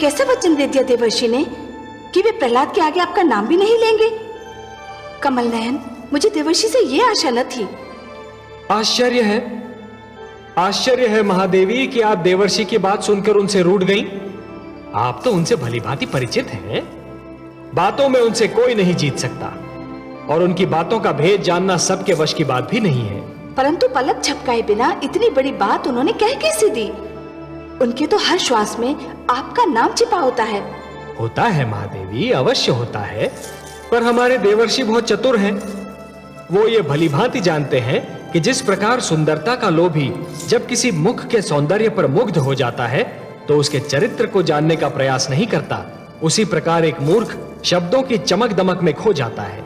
कैसा वचन दे दिया देवर्षि ने कि वे प्रहलाद के आगे आपका नाम भी नहीं लेंगे? कमल नयन, मुझे देवर्षि से ये आशा न थी। आश्चर्य है महादेवी कि आप देवर्षि की बात सुनकर उनसे रूठ गईं। आप तो उनसे भलीभांति परिचित हैं। बातों में उनसे कोई नहीं जीत सकता और उनकी बातों का भेद जानना सबके वश की बात भी नहीं है। परंतु पलक झपकाए बिना इतनी बड़ी बात उन्होंने कह कैसे दी? उनके तो हर श्वास में आपका नाम छिपा होता है। होता है महादेवी, अवश्य होता है, पर हमारे देवर्षि बहुत चतुर हैं। वो ये भलीभांति जानते हैं कि जिस प्रकार सुंदरता का लोभी जब किसी मुख के सौंदर्य पर मुग्ध हो जाता है तो उसके चरित्र को जानने का प्रयास नहीं करता, उसी प्रकार एक मूर्ख शब्दों की चमक दमक में खो जाता है,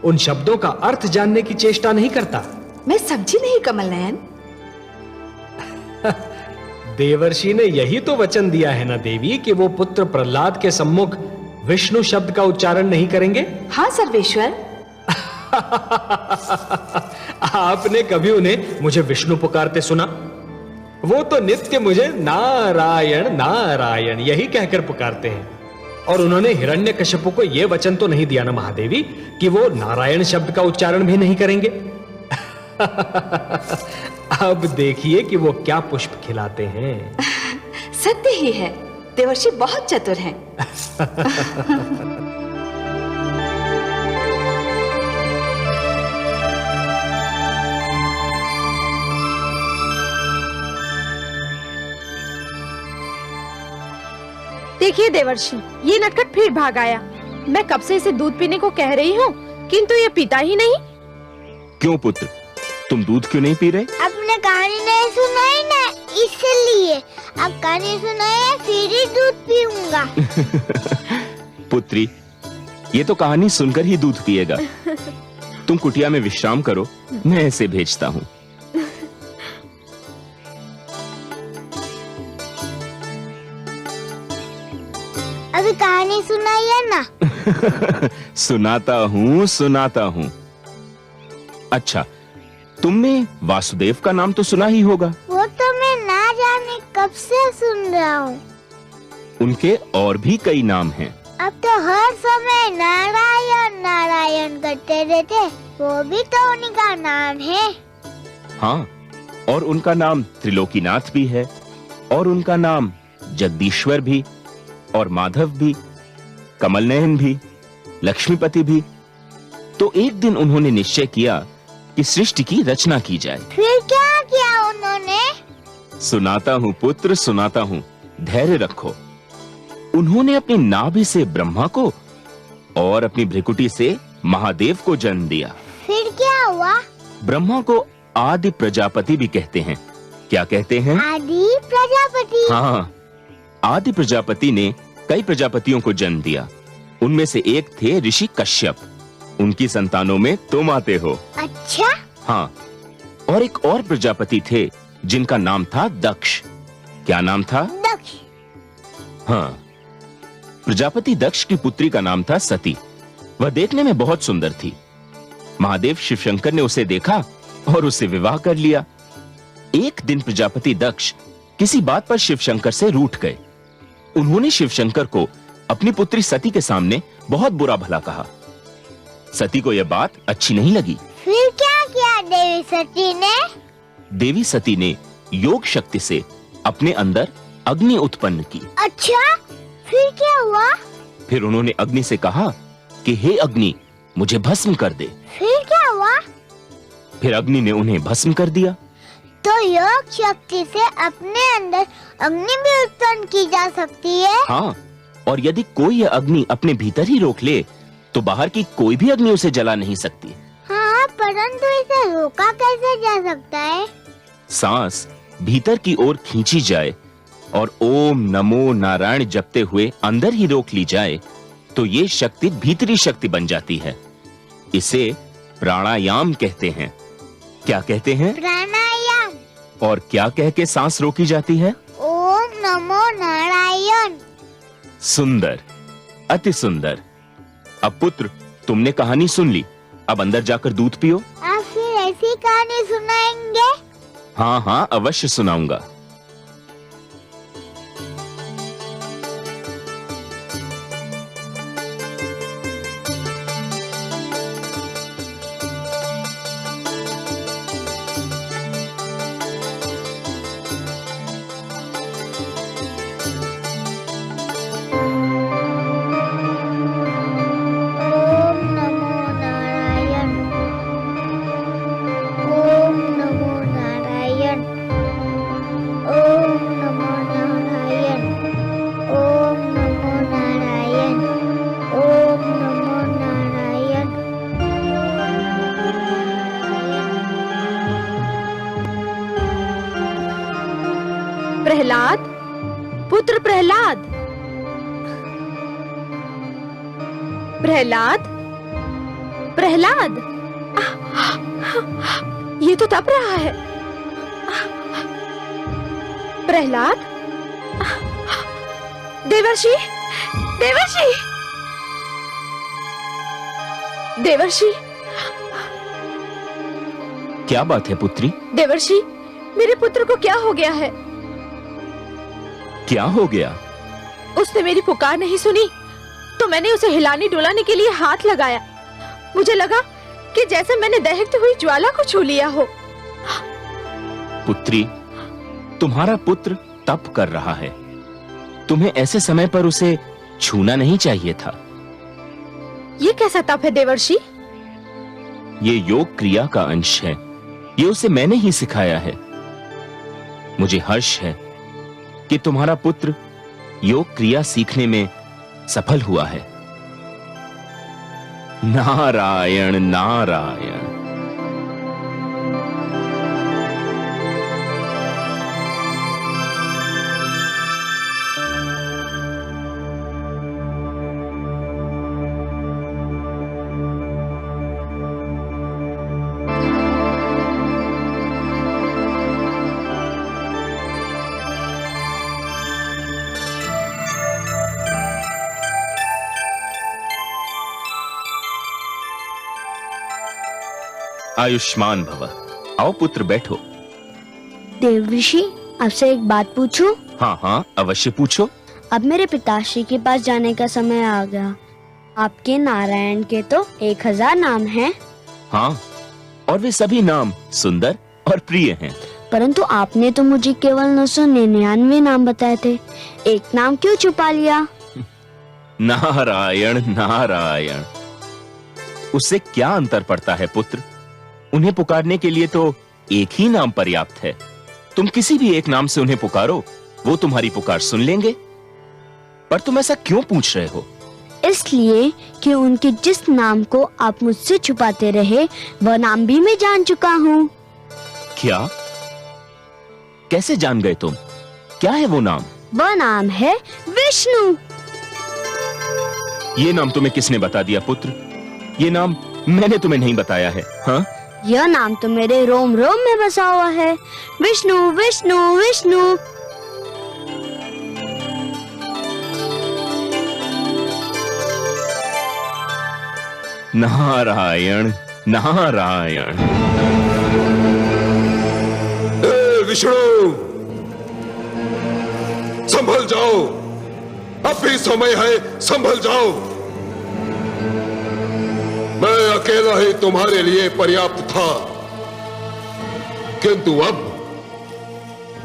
उन शब्दों का अर्थ जानने की चेष्टा नहीं करता। मैं समझी नहीं कमल नयन। देवर्षि ने यही तो वचन दिया है ना देवी कि वो पुत्र प्रहलाद के सम्मुख विष्णु शब्द का उच्चारण नहीं करेंगे। हाँ सर्वेश्वर। आपने कभी उन्हें मुझे विष्णु पुकारते सुना? वो तो नित्य मुझे नारायण नारायण यही कहकर पुकारते हैं। और उन्होंने हिरण्यकश्यप को यह वचन तो नहीं दिया ना महादेवी कि वो नारायण शब्द का उच्चारण भी नहीं करेंगे। अब देखिए कि वो क्या पुष्प खिलाते हैं। सत्य ही है, देवर्षि बहुत चतुर हैं। देखिए देवर्षि, ये नटखट फिर भाग आया। मैं कब से इसे दूध पीने को कह रही हूँ, किंतु ये पीता ही नहीं। क्यों पुत्र, तुम दूध क्यों नहीं पी रहे? आपने कहानी नहीं सुनाई ना, इसलिए। अब कहानी सुनाए फिर ही दूध पीऊंगा। पुत्री, ये तो कहानी सुनकर ही दूध पिएगा। तुम कुटिया में विश्राम करो, मैं इसे भेजता हूँ। अभी कहानी सुनाइए ना। सुनाता हूँ। अच्छा, तुमने वासुदेव का नाम तो सुना ही होगा। वो तो मैं ना जाने कब से सुन रहा हूँ। उनके और भी कई नाम हैं। अब तो हर समय नारायण नारायण करते रहते, वो भी तो उनका नाम है। हाँ, और उनका नाम त्रिलोकीनाथ भी है, और उनका नाम जगदीश्वर भी, और माधव भी, कमल नयन भी, लक्ष्मीपति भी। तो एक दिन उन्होंने निश्चय किया कि सृष्टि की रचना की जाए। फिर क्या किया उन्होंने? सुनाता हूँ पुत्र, सुनाता हूँ, धैर्य रखो। उन्होंने अपनी नाभि से ब्रह्मा को और अपनी भ्रिकुटी से महादेव को जन्म दिया। फिर क्या हुआ? ब्रह्मा को आदि प्रजापति भी कहते हैं। क्या कहते हैं? आदि प्रजापति। हाँ, आदि प्रजापति ने कई प्रजापतियों को जन्म दिया। उनमें से एक थे ऋषि कश्यप। उनकी संतानों में तुम आते हो। अच्छा। हाँ, और एक और प्रजापति थे जिनका नाम था दक्ष। क्या नाम था? दक्ष। हाँ, प्रजापति दक्ष की पुत्री का नाम था सती। वह देखने में बहुत सुंदर थी। महादेव शिवशंकर ने उसे देखा और उससे विवाह कर लिया। एक दिन प्रजापति दक्ष किसी बात पर शिवशंकर से रूठ गए। उन्होंने शिवशंकर को अपनी पुत्री सती के सामने बहुत बुरा भला कहा। सती को यह बात अच्छी नहीं लगी। फिर क्या किया देवी सती ने? देवी सती ने योग शक्ति से अपने अंदर अग्नि उत्पन्न की। अच्छा, फिर क्या हुआ? फिर उन्होंने अग्नि से कहा कि हे अग्नि, मुझे भस्म कर दे। फिर क्या हुआ? फिर अग्नि ने उन्हें भस्म कर दिया। तो योग शक्ति से अपने अंदर अग्नि भी उत्पन्न की जा सकती है? हाँ, और यदि कोई यह अग्नि अपने भीतर ही रोक ले तो बाहर की कोई भी अग्नि उसे जला नहीं सकती। हाँ, परंतु इसे रोका कैसे जा सकता है? सांस भीतर की ओर खींची जाए और ओम नमो नारायण जपते हुए अंदर ही रोक ली जाए तो ये शक्ति भीतरी शक्ति बन जाती है। इसे प्राणायाम कहते हैं। क्या कहते हैं? प्राणायाम। और क्या कह के सांस रोकी जाती है? ओम नमो नारायण। सुंदर, अति सुंदर। अब पुत्र, तुमने कहानी सुन ली, अब अंदर जाकर दूध पियो। आप फिर ऐसी कहानी सुनाएंगे? हाँ हाँ, अवश्य सुनाऊंगा। पुत्र प्रहलाद। प्रहलाद, प्रहलाद, ये तो तप रहा है। प्रहलाद, देवर्षि, देवर्षि, देवर्षि। क्या बात है पुत्री? देवर्षि, मेरे पुत्र को क्या हो गया है? क्या हो गया? उसने मेरी पुकार नहीं सुनी तो मैंने उसे हिलाने डुलाने के लिए हाथ लगाया। मुझे लगा कि जैसे मैंने दहकती हुई ज्वाला को छू लिया हो। पुत्री, तुम्हारा पुत्र तप कर रहा है। तुम्हें ऐसे समय पर उसे छूना नहीं चाहिए था। ये कैसा तप है देवर्षि? ये योग क्रिया का अंश है। ये उसे मैंने ही सिखाया है। मुझे हर्ष है कि तुम्हारा पुत्र योग क्रिया सीखने में सफल हुआ है। नारायण नारायण। आयुष्मान भव। आओ पुत्र, बैठो। देवऋषि, आपसे एक बात पूछूं? हाँ हाँ, अवश्य पूछो। अब मेरे पिताश्री के पास जाने का समय आ गया। आपके नारायण के तो 1000 नाम हैं। हाँ, और वे सभी नाम सुंदर और प्रिय हैं। परंतु आपने तो मुझे केवल 999 नाम बताए थे। एक नाम क्यों छुपा लिया? नारायण नारायण। उससे क्या अंतर पड़ता है पुत्र? उन्हें पुकारने के लिए तो एक ही नाम पर्याप्त है। तुम किसी भी एक नाम से उन्हें पुकारो, वो तुम्हारी पुकार सुन लेंगे। पर तुम ऐसा क्यों पूछ रहे हो? इसलिए कि उनके जिस नाम को आप मुझसे छुपाते रहे, वह नाम भी मैं जान चुका हूँ। क्या? कैसे जान गए तुम? क्या है वो नाम? वह नाम है विष्णु। ये नाम तुम्हें किसने बता दिया पुत्र? ये नाम मैंने तुम्हें नहीं बताया है। हाँ, यह नाम तो मेरे रोम रोम में बसा हुआ है। विष्णु विष्णु विष्णु। नारायण नारायण। विष्णु, संभल जाओ, अब भी समय है, संभल जाओ। मैं अकेला ही तुम्हारे लिए पर्याप्त था, किंतु अब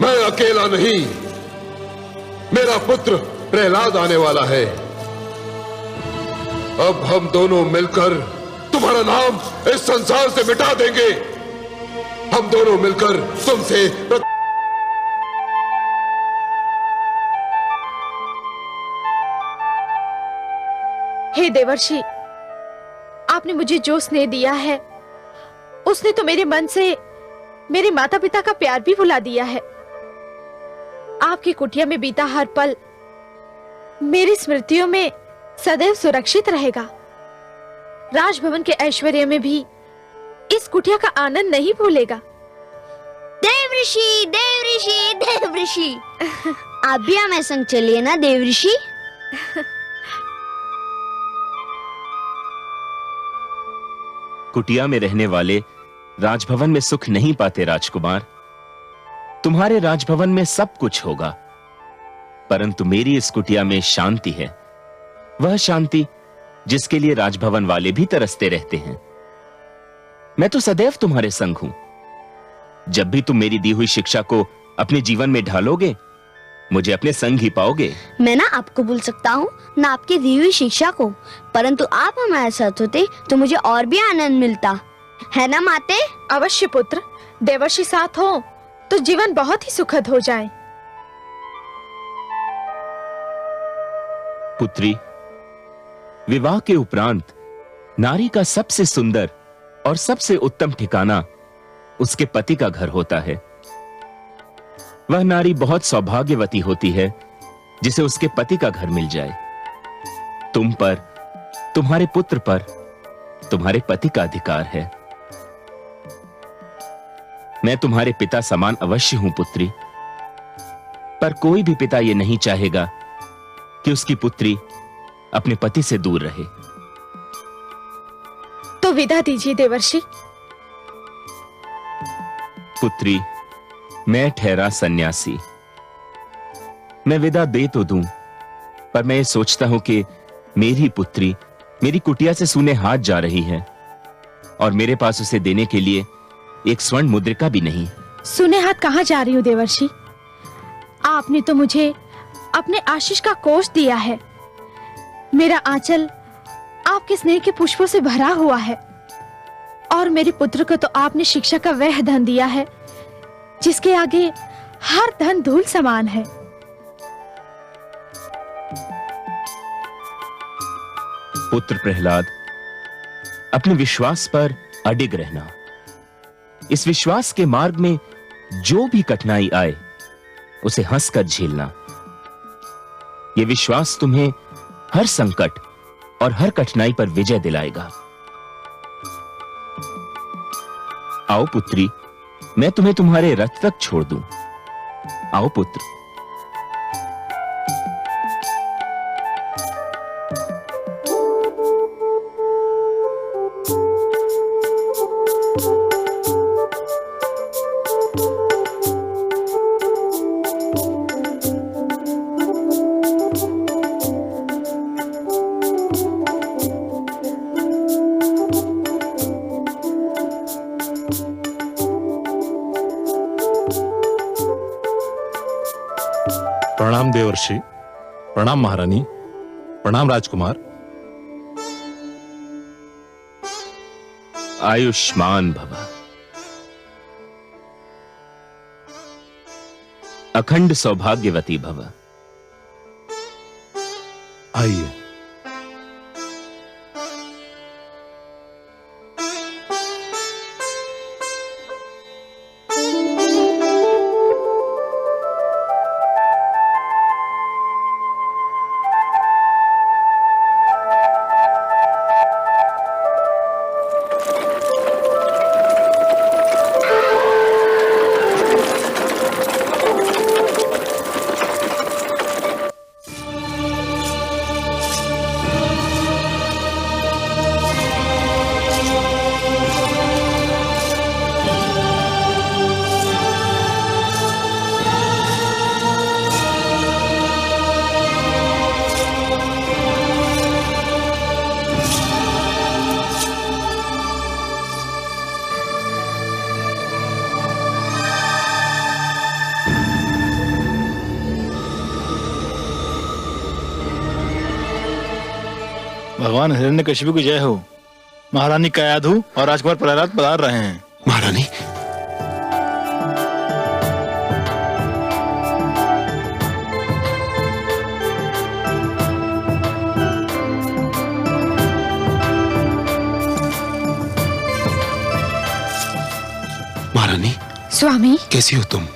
मैं अकेला नहीं, मेरा पुत्र प्रहलाद आने वाला है। अब हम दोनों मिलकर तुम्हारा नाम इस संसार से मिटा देंगे। हम दोनों मिलकर तुमसे हे देवर्षि, आपने मुझे जो स्नेह दिया है, उसने तो मेरे मन से मेरे माता पिता का प्यार भी भुला दिया है। आपकी कुटिया में बीता हर पल मेरी स्मृतियों में सदैव सुरक्षित रहेगा। राजभवन के ऐश्वर्य में भी इस कुटिया का आनंद नहीं भूलेगा। देवऋषि देवऋषि देवऋषि, आप भी हमें संग चलिए ना देवऋषि। कुटिया में रहने वाले राजभवन में सुख नहीं पाते राजकुमार। तुम्हारे राजभवन में सब कुछ होगा, परंतु मेरी इस कुटिया में शांति है। वह शांति जिसके लिए राजभवन वाले भी तरसते रहते हैं। मैं तो सदैव तुम्हारे संग हूं। जब भी तुम मेरी दी हुई शिक्षा को अपने जीवन में ढालोगे, मुझे अपने संग ही पाओगे। मैं ना आपको भूल सकता हूँ, ना आपकी दी हुई शिक्षा को, परंतु आप हमारे साथ होते तो मुझे और भी आनंद मिलता, है ना माते? अवश्य पुत्र, देवर्षि साथ हो तो जीवन बहुत ही सुखद हो जाए। पुत्री, विवाह के उपरांत नारी का सबसे सुंदर और सबसे उत्तम ठिकाना उसके पति का घर होता है। वह नारी बहुत सौभाग्यवती होती है जिसे उसके पति का घर मिल जाए। तुम पर, तुम्हारे पुत्र पर तुम्हारे पति का अधिकार है। मैं तुम्हारे पिता समान अवश्य हूं पुत्री, पर कोई भी पिता यह नहीं चाहेगा कि उसकी पुत्री अपने पति से दूर रहे। तो विदा दीजिए देवर्षि। पुत्री, मैं ठहरा सन्यासी। मैं विदा दे तो दूं, पर मैं ये सोचता हूं कि मेरी पुत्री मेरी कुटिया से सूने हाथ जा रही है और मेरे पास उसे देने के लिए एक स्वर्ण मुद्रिका भी नहीं। सुने हाथ कहाँ जा रही हूँ देवर्षि? आपने तो मुझे अपने आशीष का कोष दिया है। मेरा आंचल आपके स्नेह के पुष्पों से भरा हुआ है, और मेरे पुत्र को तो आपने शिक्षा का वह धन दिया है जिसके आगे हर धन धूल समान है। पुत्र प्रहलाद, अपने विश्वास पर अडिग रहना। इस विश्वास के मार्ग में जो भी कठिनाई आए उसे हंसकर झेलना। यह विश्वास तुम्हें हर संकट और हर कठिनाई पर विजय दिलाएगा। आओ पुत्री, मैं तुम्हें तुम्हारे रथ तक छोड़ दूं। आओ पुत्र। प्रणाम देवर्षि, प्रणाम महारानी, प्रणाम राजकुमार। आयुष्मान भव। अखंड सौभाग्यवती भव। आइए। भगवान हिरण्यकशिपु की जय हो। महारानी कयाधु और राजकुमार प्रहलाद पधार रहे हैं। महारानी, महारानी स्वामी, कैसी हो तुम?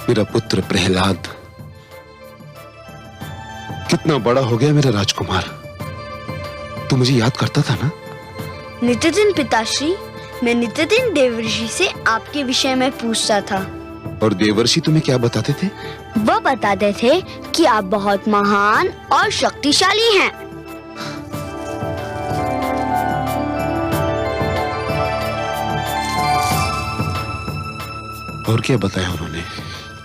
मेरा पुत्र प्रहलाद कितना बड़ा हो गया मेरा राजकुमार। तू मुझे याद करता था ना? नित्य दिन पिताश्री, मैं नित्य दिन देवर्षि से आपके विषय में पूछता था। और देवर्षि तुम्हें क्या बताते थे? वो बताते थे कि आप बहुत महान और शक्तिशाली हैं। और क्या बताया उन्होंने?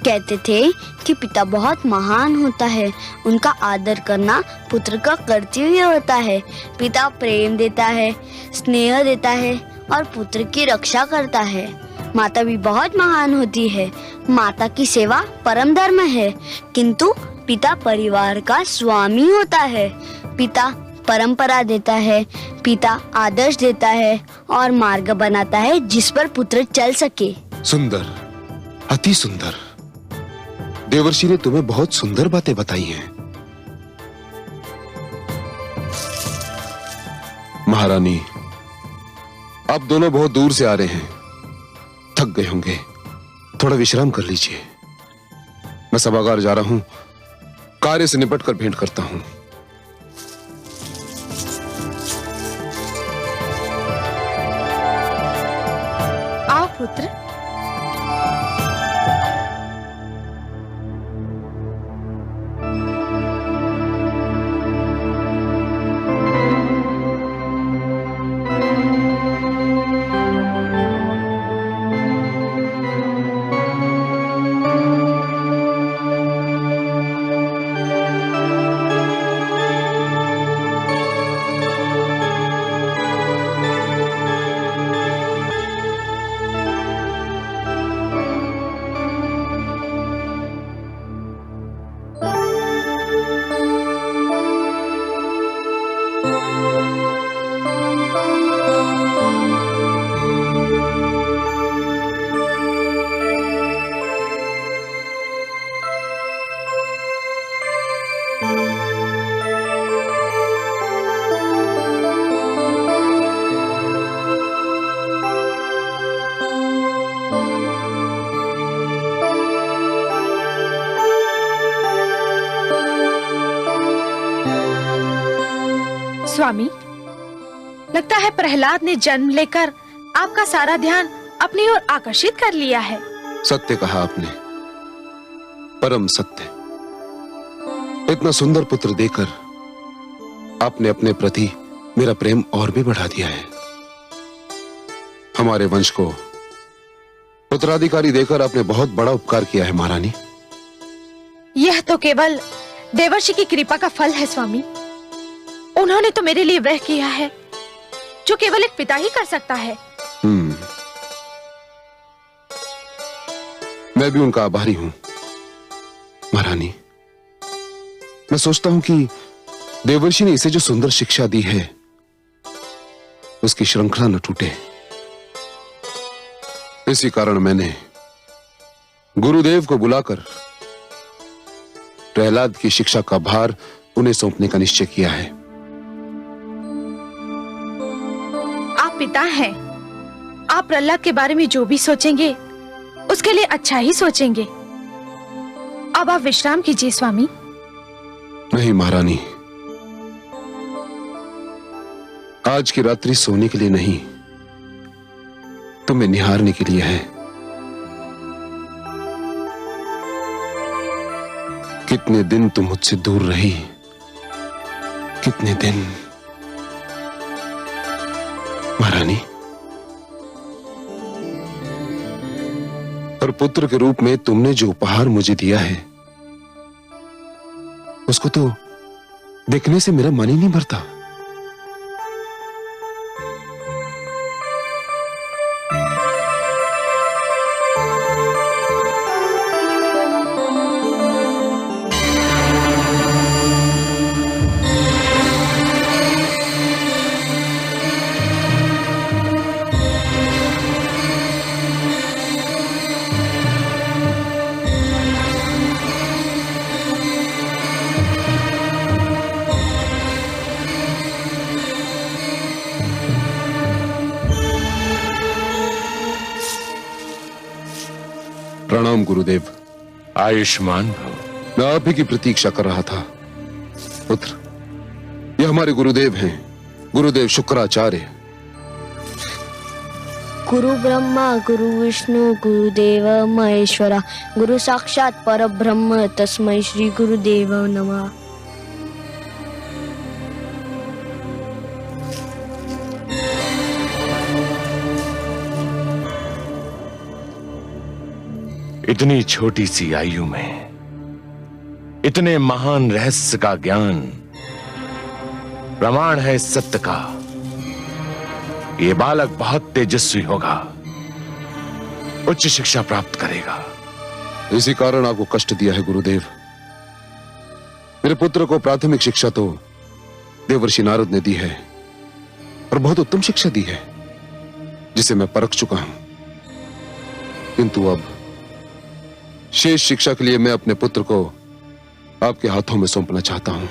कहते थे कि पिता बहुत महान होता है, उनका आदर करना पुत्र का कर्तव्य होता है। पिता प्रेम देता है, स्नेह देता है और पुत्र की रक्षा करता है। माता भी बहुत महान होती है, माता की सेवा परम धर्म है, किंतु पिता परिवार का स्वामी होता है। पिता परंपरा देता है, पिता आदर्श देता है और मार्ग बनाता है जिस पर पुत्र चल सके। सुंदर, अति सुंदर। देवर्षि ने तुम्हें बहुत सुंदर बातें बताई हैं। महारानी, आप दोनों बहुत दूर से आ रहे हैं, थक गए होंगे, थोड़ा विश्राम कर लीजिए। मैं सभागार जा रहा हूं, कार्य से निपट कर भेंट करता हूं। आओ पुत्र। स्वामी, लगता है प्रहलाद ने जन्म लेकर आपका सारा ध्यान अपनी ओर आकर्षित कर लिया है। सत्य कहा आपने, परम सत्य। इतना सुंदर पुत्र देकर आपने अपने प्रति मेरा प्रेम और भी बढ़ा दिया है। हमारे वंश को पुत्राधिकारी देकर आपने बहुत बड़ा उपकार किया है महारानी। यह तो केवल देवर्षि की कृपा का फल है स्वामी। उन्होंने तो मेरे लिए वह किया है जो केवल एक पिता ही कर सकता है। मैं भी उनका आभारी हूं महारानी। मैं सोचता हूं कि देवर्षि ने इसे जो सुंदर शिक्षा दी है उसकी श्रृंखला न टूटे। इसी कारण मैंने गुरुदेव को बुलाकर प्रहलाद की शिक्षा का भार उन्हें सौंपने का निश्चय किया है। आप पिता हैं, आप प्रहलाद के बारे में जो भी सोचेंगे उसके लिए अच्छा ही सोचेंगे। अब आप विश्राम कीजिए स्वामी। नहीं महारानी, आज की रात्रि सोने के लिए नहीं, तुम्हें निहारने के लिए है। कितने दिन तुम मुझसे दूर रही, कितने दिन महारानी। पर पुत्र के रूप में तुमने जो उपहार मुझे दिया है उसको तो देखने से मेरा मन ही नहीं भरता। प्रणाम गुरुदेव। आयुष्मान भव। मैं आप ही की प्रतीक्षा कर रहा था पुत्र। ये हमारे गुरुदेव हैं, गुरुदेव शुक्राचार्य। गुरु ब्रह्मा गुरु विष्णु गुरुदेव महेश्वरा गुरु साक्षात परब्रह्म तस्मै श्री गुरुदेव नमः। इतनी छोटी सी आयु में इतने महान रहस्य का ज्ञान, प्रमाण है इस सत्य का, ये बालक बहुत तेजस्वी होगा, उच्च शिक्षा प्राप्त करेगा। इसी कारण आपको कष्ट दिया है गुरुदेव। मेरे पुत्र को प्राथमिक शिक्षा तो देवर्षि नारद ने दी है और बहुत उत्तम शिक्षा दी है जिसे मैं परख चुका हूं। किंतु अब शेष शिक्षा के लिए मैं अपने पुत्र को आपके हाथों में सौंपना चाहता हूं।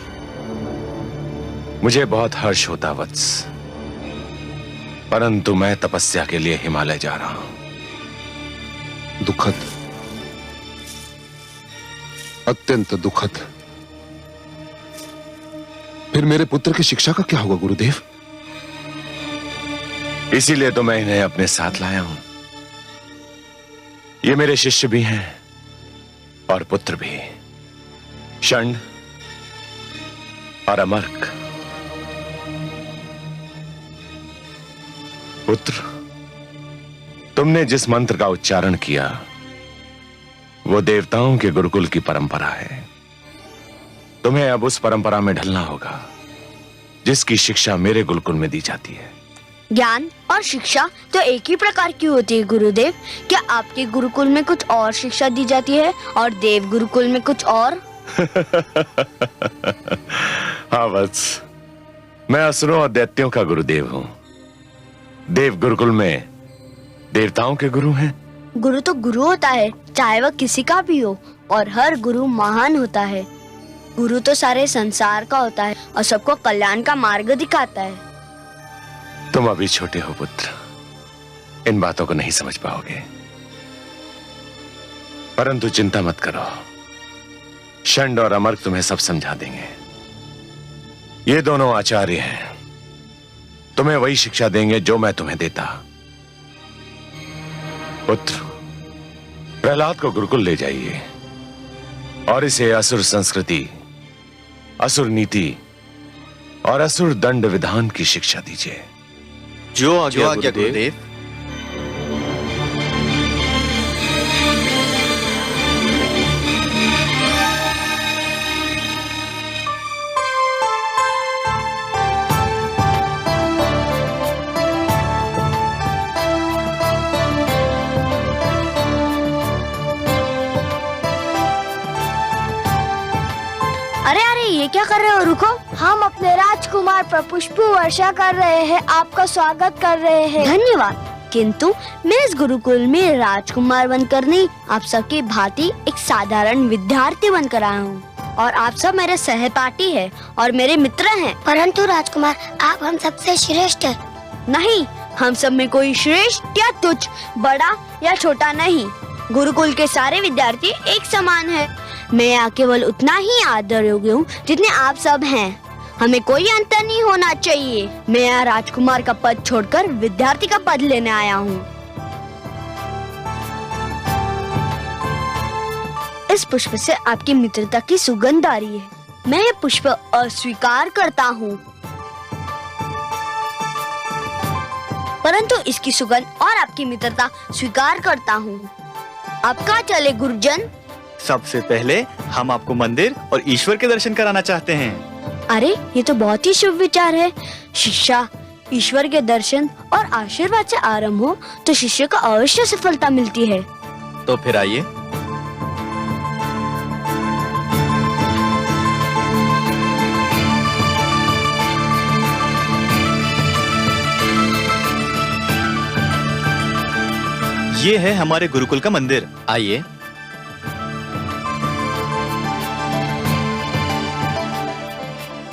मुझे बहुत हर्ष होता वत्स। परंतु मैं तपस्या के लिए हिमालय जा रहा हूं। दुखद, अत्यंत दुखद। फिर मेरे पुत्र की शिक्षा का क्या होगा गुरुदेव? इसीलिए तो मैं इन्हें अपने साथ लाया हूं। ये मेरे शिष्य भी हैं और पुत्र भी, षंड और अमर्क। पुत्र, तुमने जिस मंत्र का उच्चारण किया वो देवताओं के गुरुकुल की परंपरा है। तुम्हें अब उस परंपरा में ढलना होगा जिसकी शिक्षा मेरे गुरुकुल में दी जाती है। ज्ञान और शिक्षा तो एक ही प्रकार की होती है गुरुदेव। क्या आपके गुरुकुल में कुछ और शिक्षा दी जाती है और देव गुरुकुल में कुछ और? हाँ वत्स, मैं असुरों और दैत्यों का गुरुदेव हूँ। देव गुरुकुल में देवताओं के गुरु हैं। गुरु तो गुरु होता है, चाहे वह किसी का भी हो, और हर गुरु महान होता है। गुरु तो सारे संसार का होता है और सबको कल्याण का मार्ग दिखाता है। तुम अभी छोटे हो पुत्र, इन बातों को नहीं समझ पाओगे, परंतु चिंता मत करो, षंड और अमर्क तुम्हें सब समझा देंगे। ये दोनों आचार्य हैं, तुम्हें वही शिक्षा देंगे जो मैं तुम्हें देता। पुत्र, प्रहलाद को गुरुकुल ले जाइए और इसे असुर संस्कृति, असुर नीति और असुर दंड विधान की शिक्षा दीजिए। जो आज्ञा गुरुदेव। अरे अरे, ये क्या कर रहे हो? रुको। हम अपने राजकुमार पर पुष्प वर्षा कर रहे हैं, आपका स्वागत कर रहे हैं। धन्यवाद। किंतु मैं इस गुरुकुल में राजकुमार बनकर नहीं, आप सबकी भांति एक साधारण विद्यार्थी बनकर आया हूँ और आप सब मेरे सहपाठी हैं और मेरे मित्र हैं। परंतु राजकुमार, आप हम सबसे श्रेष्ठ हैं। नहीं, हम सब में कोई श्रेष्ठ या तुच्छ, बड़ा या छोटा नहीं। गुरुकुल के सारे विद्यार्थी एक समान हैं। मैं यहाँ केवल उतना ही आदर योग्य हूँ जितने आप सब हैं। हमें कोई अंतर नहीं होना चाहिए। मैं यहाँ राजकुमार का पद छोड़कर विद्यार्थी का पद लेने आया हूँ। इस पुष्प से आपकी मित्रता की सुगंध आ रही है। मैं ये पुष्प अस्वीकार करता हूँ, परंतु इसकी सुगंध और आपकी मित्रता स्वीकार करता हूँ। अब कहाँ चले गुरुजन? सबसे पहले हम आपको मंदिर और ईश्वर के दर्शन कराना चाहते हैं। अरे, ये तो बहुत ही शुभ विचार है। शिक्षा, ईश्वर के दर्शन और आशीर्वाद से आरंभ हो तो शिष्य को अवश्य सफलता मिलती है। तो फिर आइए। ये है हमारे गुरुकुल का मंदिर, आइए।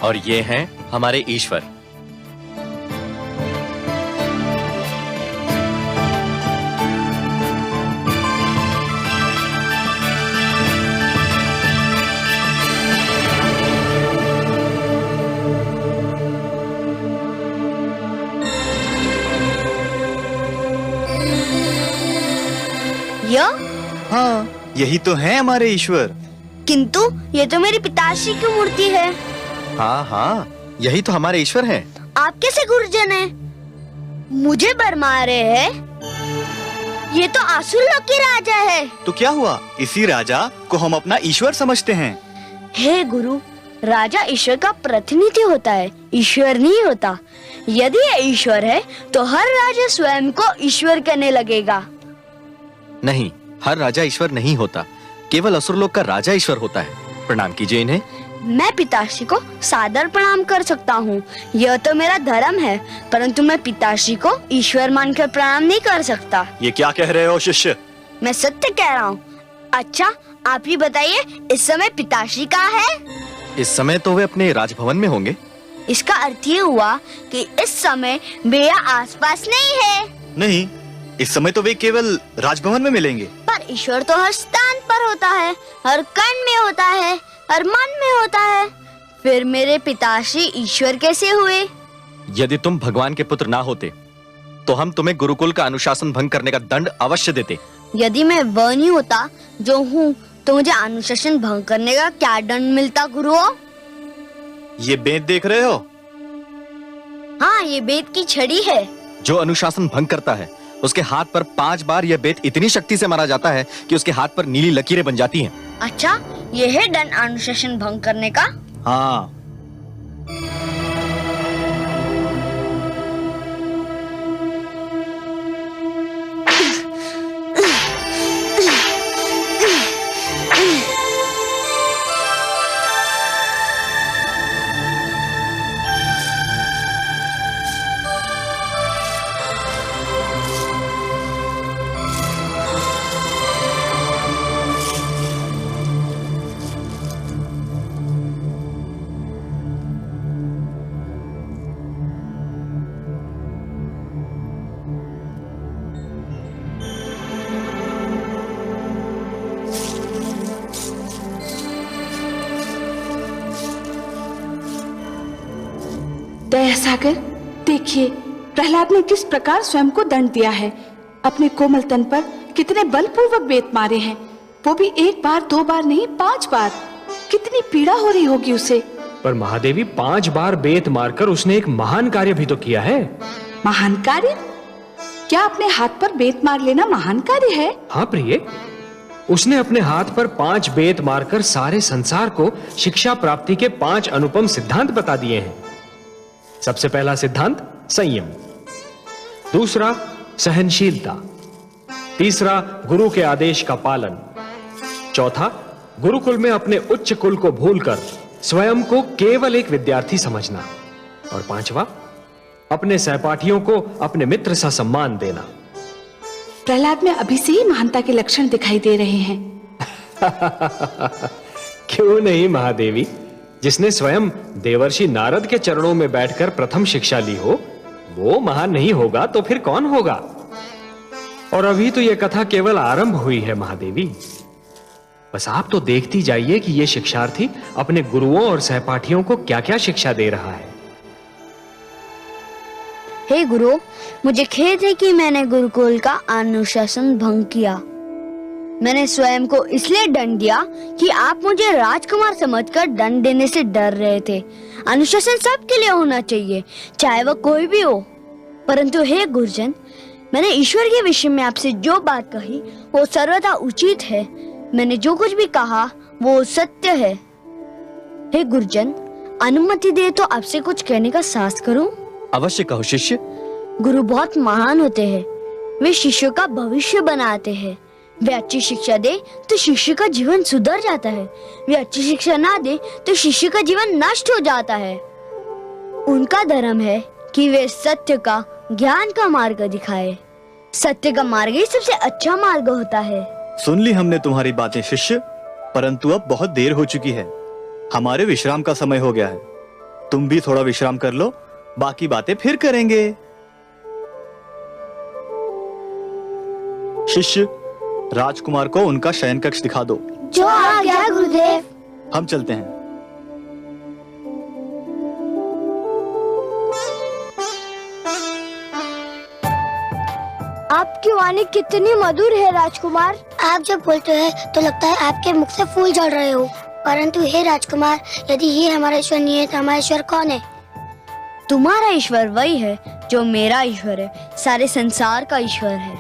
और ये हैं हमारे ईश्वर। हाँ, यही तो है हमारे ईश्वर। किंतु ये तो मेरे पिताश्री की मूर्ति है। हाँ हाँ, यही तो हमारे ईश्वर हैं। आप कैसे गुरुजन हैं? मुझे बरमा रहे हैं? ये तो आसुर लोक के राजा है। तो क्या हुआ, इसी राजा को हम अपना ईश्वर समझते हैं। हे गुरु, राजा ईश्वर का प्रतिनिधि होता है, ईश्वर नहीं होता। यदि ये ईश्वर है तो हर राजा स्वयं को ईश्वर कहने लगेगा। नहीं, हर राजा ईश्वर नहीं होता, केवल असुरलोक का राजा ईश्वर होता है। प्रणाम कीजिए इन्हें। मैं पिताश्री को सादर प्रणाम कर सकता हूँ, यह तो मेरा धर्म है, परंतु मैं पिताश्री को ईश्वर मानकर प्रणाम नहीं कर सकता। ये क्या कह रहे हो शिष्य? मैं सत्य कह रहा हूँ। अच्छा, आप ही बताइए, इस समय पिताश्री कहाँ है? इस समय तो वे अपने राजभवन में होंगे। इसका अर्थ ये हुआ कि इस समय बेया आसपास नहीं है। नहीं, इस समय तो वे केवल राजभवन में मिलेंगे। पर ईश्वर तो हर स्थान पर होता है, हर कण में होता है, हर मन में होता है। फिर मेरे पिताश्री ईश्वर कैसे हुए? यदि तुम भगवान के पुत्र ना होते तो हम तुम्हें गुरुकुल का अनुशासन भंग करने का दंड अवश्य देते। यदि मैं वह नहीं होता जो हूँ तो मुझे अनुशासन भंग करने का क्या दंड मिलता गुरुओं? ये बेत देख रहे हो? हाँ, ये बेत की छड़ी है। जो अनुशासन भंग करता है उसके हाथ पर 5 बार यह बेत इतनी शक्ति से मारा जाता है कि उसके हाथ पर नीली लकीरें बन जाती हैं। अच्छा, ये है दंड अनुशासन भंग करने का? हाँ। दया सागर, देखिए प्रहलाद ने किस प्रकार स्वयं को दंड दिया है। अपने कोमल तन पर कितने बलपूर्वक बेत मारे हैं, वो भी 1 बार 2 बार नहीं 5 बार। कितनी पीड़ा हो रही होगी उसे। पर महादेवी 5 बार बेत मारकर उसने एक महान कार्य भी तो किया है। महान कार्य? क्या अपने हाथ पर बेत मार लेना महान कार्य है? हाँ प्रिय, उसने अपने हाथ पर 5 बेत मारकर सारे संसार को शिक्षा प्राप्ति के 5 अनुपम सिद्धांत बता दिए हैं। सबसे पहला सिद्धांत संयम, दूसरा सहनशीलता, तीसरा गुरु के आदेश का पालन, चौथा गुरुकुल में अपने उच्च कुल को भूलकर स्वयं को केवल एक विद्यार्थी समझना, और पांचवा अपने सहपाठियों को अपने मित्र सा सम्मान देना। प्रहलाद में अभी से ही महानता के लक्षण दिखाई दे रहे हैं। क्यों नहीं महादेवी, जिसने स्वयं देवर्षि नारद के चरणों में बैठकर प्रथम शिक्षा ली हो, वो महान नहीं होगा तो फिर कौन होगा? और अभी तो यह कथा केवल आरंभ हुई है महादेवी। बस आप तो देखती जाइए कि यह शिक्षार्थी अपने गुरुओं और सहपाठियों को क्या-क्या शिक्षा दे रहा है। हे गुरु, मुझे खेद है कि मैंने गुरुकुल का अनुशासन भंग किया। मैंने स्वयं को इसलिए दंड दिया कि आप मुझे राजकुमार समझकर दंड देने से डर रहे थे। अनुशासन सबके लिए होना चाहिए, चाहे वह कोई भी हो। परंतु हे गुरुजन, मैंने ईश्वर के विषय में आपसे जो बात कही वो सर्वथा उचित है। मैंने जो कुछ भी कहा वो सत्य है। हे गुरुजन, अनुमति दे तो आपसे कुछ कहने का साहस करूं? अवश्य कहो शिष्य। गुरु बहुत महान होते हैं, वे शिष्यों का भविष्य बनाते हैं। वे अच्छी शिक्षा दे तो शिष्य का जीवन सुधर जाता है, वे अच्छी शिक्षा ना दे तो शिष्य का जीवन नष्ट हो जाता है। उनका धर्म है कि वे सत्य का, ज्ञान का मार्ग दिखाए। सत्य का मार्ग ही सबसे अच्छा मार्ग होता है। सुन ली हमने तुम्हारी बातें शिष्य, परंतु अब बहुत देर हो चुकी है, हमारे विश्राम का समय हो गया है। तुम भी थोड़ा विश्राम कर लो, बाकी बातें फिर करेंगे। शिष्य, राजकुमार को उनका शयन कक्ष दिखा दो। जो आज्ञा गुरुदेव। हम चलते हैं। आपकी वाणी कितनी मधुर है राजकुमार। आप जब बोलते हैं तो लगता है आपके मुख से फूल झड़ रहे हो। परंतु हे राजकुमार, यदि ये हमारा ईश्वर नहीं है तो हमारा ईश्वर कौन है? तुम्हारा ईश्वर वही है जो मेरा ईश्वर है, सारे संसार का ईश्वर है।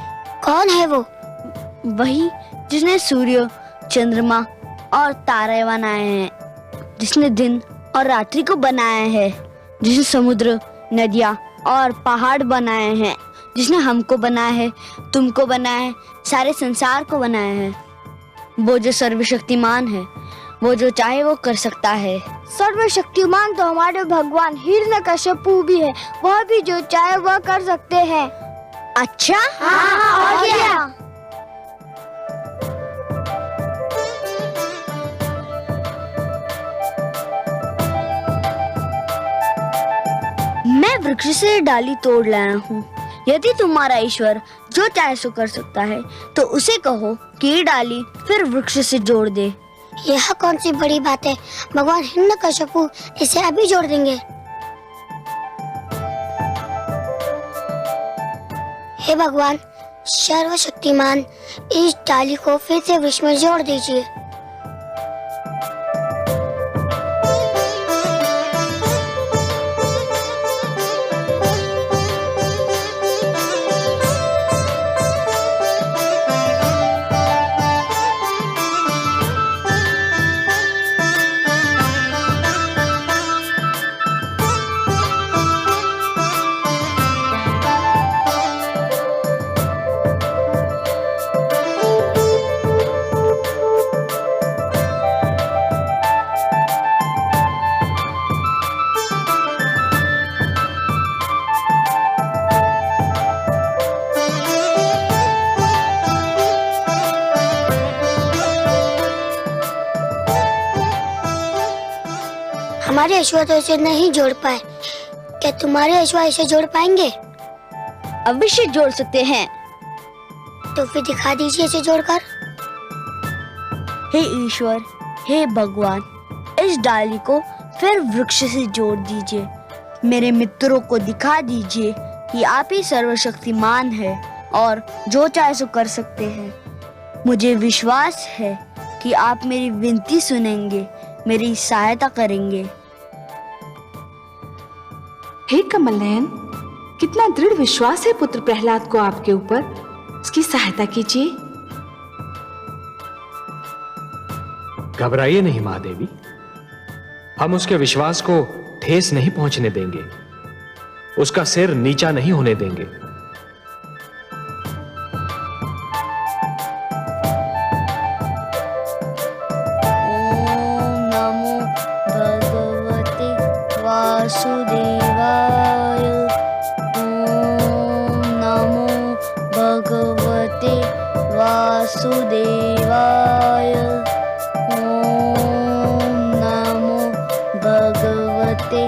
कौन है वो? वही जिसने सूर्य, चंद्रमा और तारे बनाए हैं, जिसने दिन और रात्रि को बनाया है, जिसने समुद्र, नदियाँ और पहाड़ बनाए हैं, जिसने हमको बनाया है, तुमको बनाया है, सारे संसार को बनाया है। वो जो सर्वशक्तिमान है, वो जो चाहे वो कर सकता है। सर्वशक्तिमान तो हमारे भगवान हिरण्यकश्यपु भी है, वह भी जो चाहे वह कर सकते हैं। अच्छा, हाँ, और क्या? वृक्ष से डाली तोड़ लाया हूँ। यदि तुम्हारा ईश्वर जो चाहे सो कर सकता है तो उसे कहो कि ये डाली फिर वृक्ष से जोड़ दे। यह कौन सी बड़ी बात है, भगवान हिरण्यकश्यपु इसे अभी जोड़ देंगे। हे भगवान सर्वशक्तिमान, इस डाली को फिर से वृक्ष में जोड़ दीजिए। हमारे ईश्वर तो इसे नहीं जोड़ पाए, क्या तुम्हारे ईश्वर इसे जोड़ पाएंगे? अवश्य जोड़ सकते हैं। तो फिर दिखा दीजिए इसे जोड़कर। हे ईश्वर, हे भगवान, इस डाली को फिर वृक्ष से जोड़ दीजिए। मेरे मित्रों को दिखा दीजिए कि आप ही सर्वशक्तिमान है और जो चाहे सो कर सकते हैं। मुझे विश्वास है कि आप मेरी विनती सुनेंगे, मेरी सहायता करेंगे। हे कमल नयन, कितना दृढ़ विश्वास है पुत्र प्रहलाद को आपके ऊपर। उसकी सहायता कीजिए। घबराइए नहीं महादेवी, हम उसके विश्वास को ठेस नहीं पहुंचने देंगे, उसका सिर नीचा नहीं होने देंगे। वासुदेवाय, ओम नमो भगवते वासुदेवाय, ओम नमो भगवते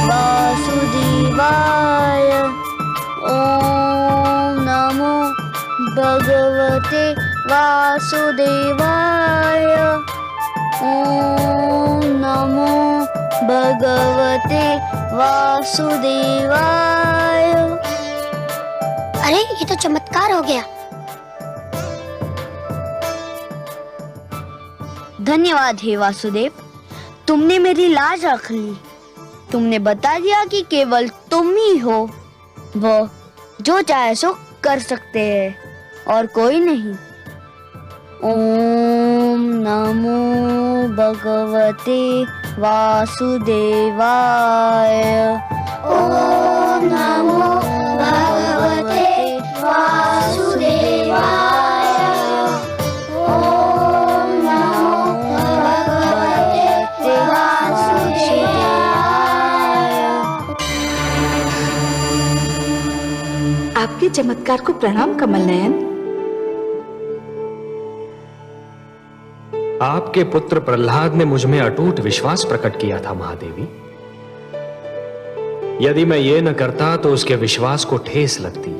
वासुदेवाय, ओम नमो भगवते वासुदेवाय, ओम नमो भगवते वासुदेवाय। अरे ये तो चमत्कार हो गया। धन्यवाद हे वासुदेव, तुमने मेरी लाज रख ली। तुमने बता दिया कि केवल तुम ही हो वो जो चाहे सो कर सकते हैं और कोई नहीं। ओम नमो भगवते वासुदेवाय, ओम नमो भगवते वासुदेवाय, ओम नमो भगवते वासुदेवाय। आपके चमत्कार को प्रणाम कमल नयन। आपके पुत्र प्रहलाद ने मुझ में अटूट विश्वास प्रकट किया था महादेवी। यदि मैं ये न करता तो उसके विश्वास को ठेस लगती।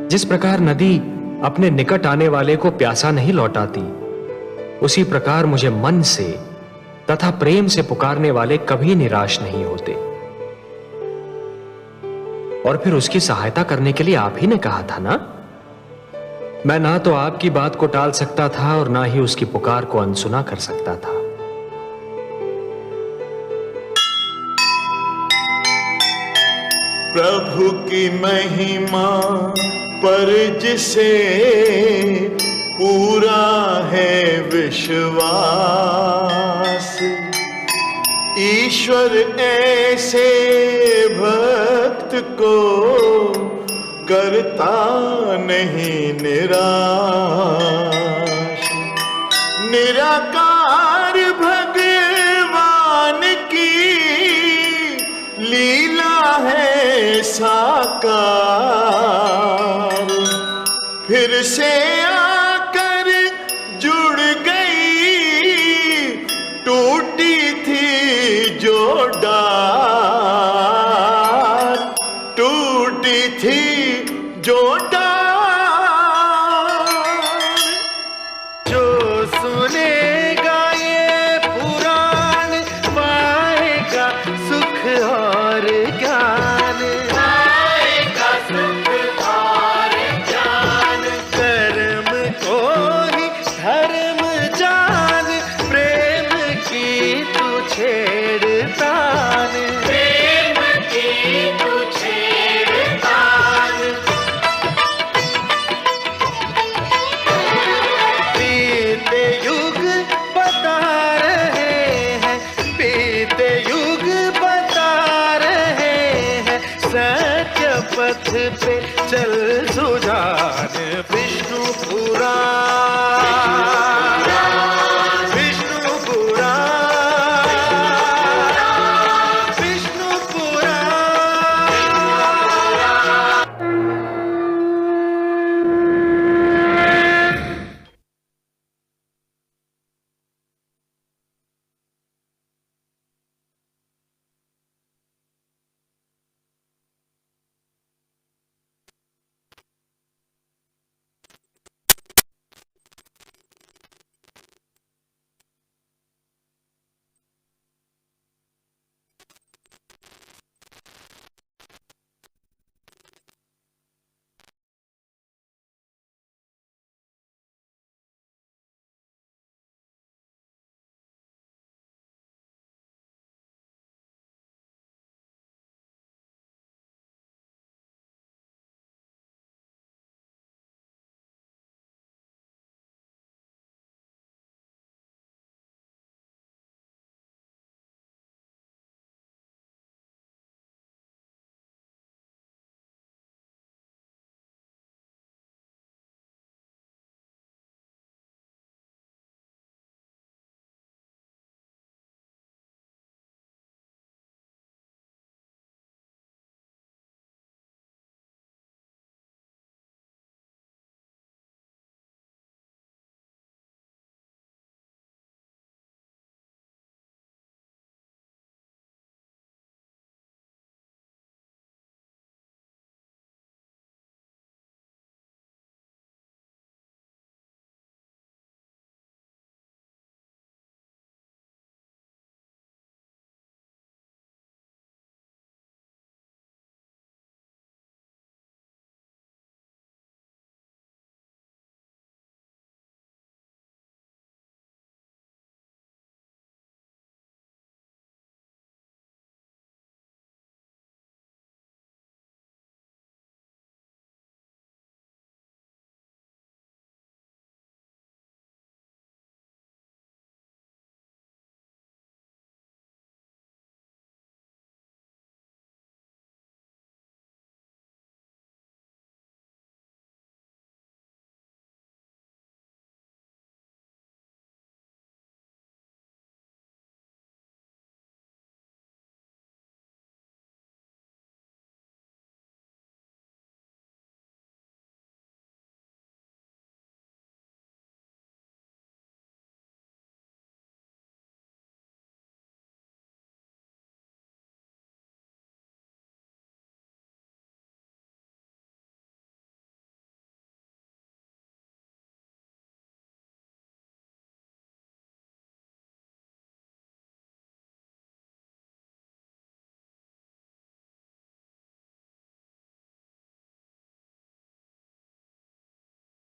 जिस प्रकार नदी अपने निकट आने वाले को प्यासा नहीं लौटाती, उसी प्रकार मुझे मन से तथा प्रेम से पुकारने वाले कभी निराश नहीं होते। और फिर उसकी सहायता करने के लिए आप ही ने कहा था ना। मैं ना तो आपकी बात को टाल सकता था और ना ही उसकी पुकार को अनसुना कर सकता था। प्रभु की महिमा पर जिसे पूरा है विश्वास, ईश्वर ऐसे भक्त को करता नहीं निराश। निराकार भगवान की लीला है साकार, फिर से आकर पथ पे चल सुजान, विष्णु